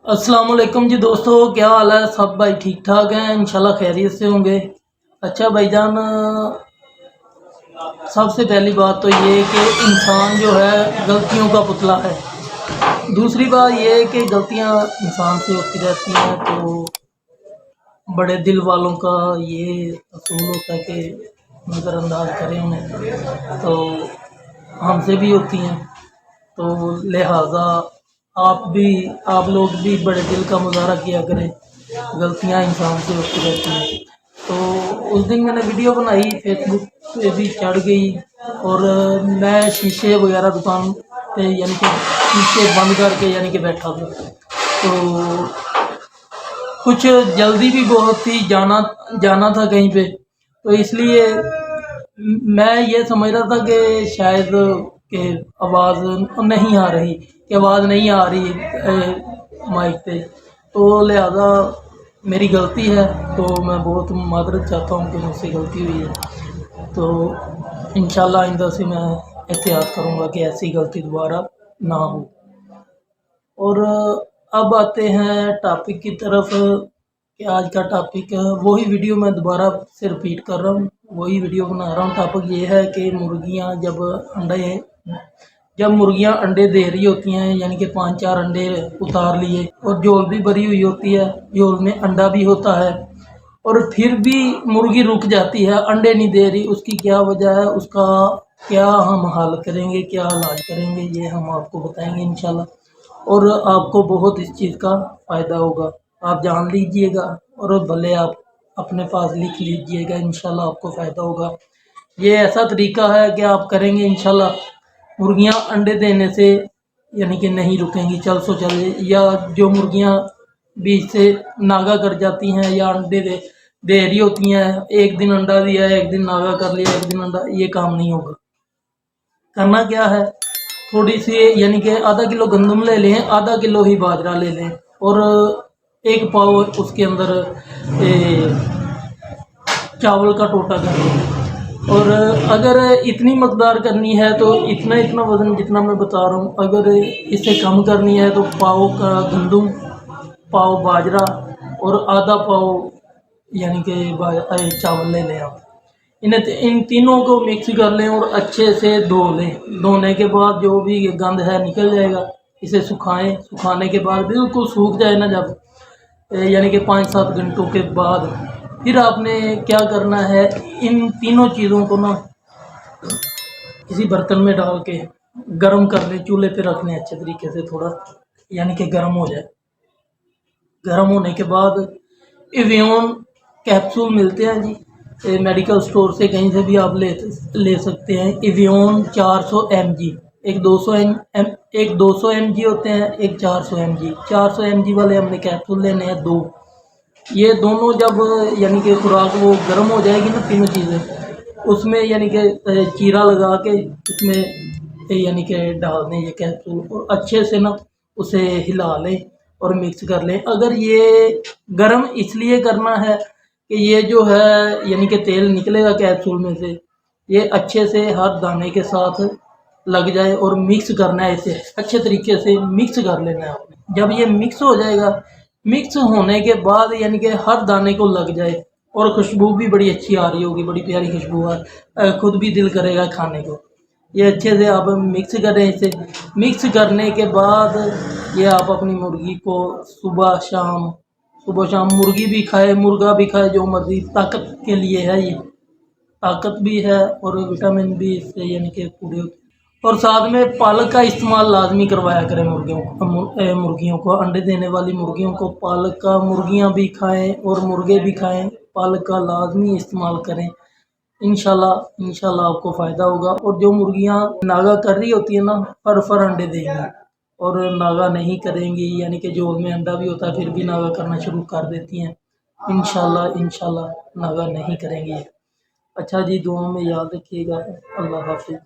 अस्सलाम वालेकुम जी दोस्तों, क्या हाल है? सब भाई ठीक ठाक हैं इंशाल्लाह, खैरियत से होंगे। अच्छा भाईजान, सबसे पहली बात तो ये कि इंसान जो है गलतियों का पुतला है। दूसरी बात ये है कि गलतियां इंसान से होती रहती हैं, तो बड़े दिल वालों का ये असूल होता है कि नज़रअंदाज करें उन्हें, तो हमसे भी होती हैं। तो लिहाजा आप लोग भी बड़े दिल का मुजाहरा किया करें, गलतियां इंसान से होती रहती हैं। तो उस दिन मैंने वीडियो बनाई, फेसबुक पे भी चढ़ गई, और मैं शीशे वगैरह दुकान पे यानी कि शीशे बंद करके यानी कि बैठा था। तो कुछ जल्दी भी बहुत थी, जाना जाना था कहीं पे, तो इसलिए मैं ये समझ रहा था कि शायद कि आवाज़ नहीं आ रही, कि आवाज़ नहीं आ रही माइक पे, तो लिहाजा मेरी गलती है। तो मैं बहुत मादरत चाहता हूँ कि मुझसे गलती हुई है। तो इंशाल्लाह आइंदा से मैं एहतियात करूँगा कि ऐसी गलती दोबारा ना हो। और अब आते हैं टॉपिक की तरफ कि आज का टॉपिक वही वीडियो मैं दोबारा से रिपीट कर रहा हूँ, वही वीडियो बना रहा हूँ। टॉपिक ये है कि जब मुर्गियाँ अंडे दे रही होती हैं, यानी कि 5-4 अंडे उतार लिए और झोल भी भरी हुई होती है, झोल में अंडा भी होता है, और फिर भी मुर्गी रुक जाती है, अंडे नहीं दे रही, उसकी क्या वजह है? उसका क्या हम हल करेंगे, क्या इलाज करेंगे, ये हम आपको बताएंगे इंशाल्लाह। और आपको बहुत इस चीज़ का फ़ायदा होगा, आप जान लीजिएगा, और भले आप अपने पास लिख लीजिएगा, इंशाल्लाह आपको फ़ायदा होगा। ये ऐसा तरीका है कि आप करेंगे इंशाल्लाह, मुर्गियां अंडे देने से यानी कि नहीं रुकेंगी, चल सो चले। या जो मुर्गियां बीच से नागा कर जाती हैं या अंडे दे रही होती हैं, एक दिन अंडा दिया, एक दिन नागा कर लिया, एक दिन अंडा, ये काम नहीं होगा। करना क्या है, थोड़ी सी यानी कि आधा किलो गंदम ले लें, आधा किलो ही बाजरा ले लें, और एक पाव उसके अंदर चावल का टोटा कर लें। और अगर इतनी मकदार करनी है तो इतना इतना वज़न जितना मैं बता रहा हूँ, अगर इससे कम करनी है तो पाव का गंदम, पाव बाजरा और आधा पाव यानी कि चावल ले लें आप। इन तीनों को मिक्स कर लें और अच्छे से धो लें। धोने के बाद जो भी गंद है निकल जाएगा। इसे सुखाएं, सुखाने के बाद बिल्कुल सूख जाए ना जब, यानी कि 5-7 घंटों के बाद, फिर आपने क्या करना है, इन तीनों चीज़ों को ना किसी बर्तन में डाल के गर्म कर लें, चूल्हे पे रख लें अच्छे तरीके से, थोड़ा यानी कि गर्म हो जाए। गर्म होने के बाद एवियन कैप्सूल मिलते हैं जी, मेडिकल स्टोर से कहीं से भी आप ले सकते हैं। एवियन 400 mg, एक 200 mg होते हैं, एक 400 mg। 400 mg वाले हमने कैप्सूल लेने हैं 2। ये दोनों जब यानी कि खुराक वो गर्म हो जाएगी ना, तीनों चीज़ें उसमें यानी कि चीरा लगा के उसमें यानी कि डाल दें ये कैप्सूल, और अच्छे से ना उसे हिला लें और मिक्स कर लें। अगर ये गर्म इसलिए करना है कि ये जो है यानी कि तेल निकलेगा कैप्सूल में से, ये अच्छे से हर दाने के साथ लग जाए, और मिक्स करना है, इसे अच्छे तरीके से मिक्स कर लेना है आपने। जब ये मिक्स हो जाएगा, मिक्स होने के बाद यानी कि हर दाने को लग जाए, और खुशबू भी बड़ी अच्छी आ रही होगी, बड़ी प्यारी खुशबू है, खुद भी दिल करेगा खाने को। ये अच्छे से आप मिक्स करें। इसे मिक्स करने के बाद ये आप अपनी मुर्गी को सुबह शाम मुर्गी भी खाए, मुर्गा भी खाए, जो मर्जी, ताकत के लिए है ये, ताकत भी है और विटामिन भी इससे यानी कि पूरे। और साथ में पालक का इस्तेमाल लाजमी करवाया करें मुर्गियों को, अंडे देने वाली मुर्गियों को पालक का, मुर्गियां भी खाएं और मुर्गे भी खाएं, पालक का लाजमी इस्तेमाल करें। इंशाल्लाह आपको फ़ायदा होगा। और जो मुर्गियां नागा कर रही होती है ना, फर अंडे देंगी, और नागा नहीं करेंगी, यानी कि जो में अंडा भी होता है फिर भी नागा करना शुरू कर देती हैं, इंशाल्लाह नागा नहीं करेंगी। अच्छा जी, दुआ में याद रखिएगा। अल्लाह हाफिज़।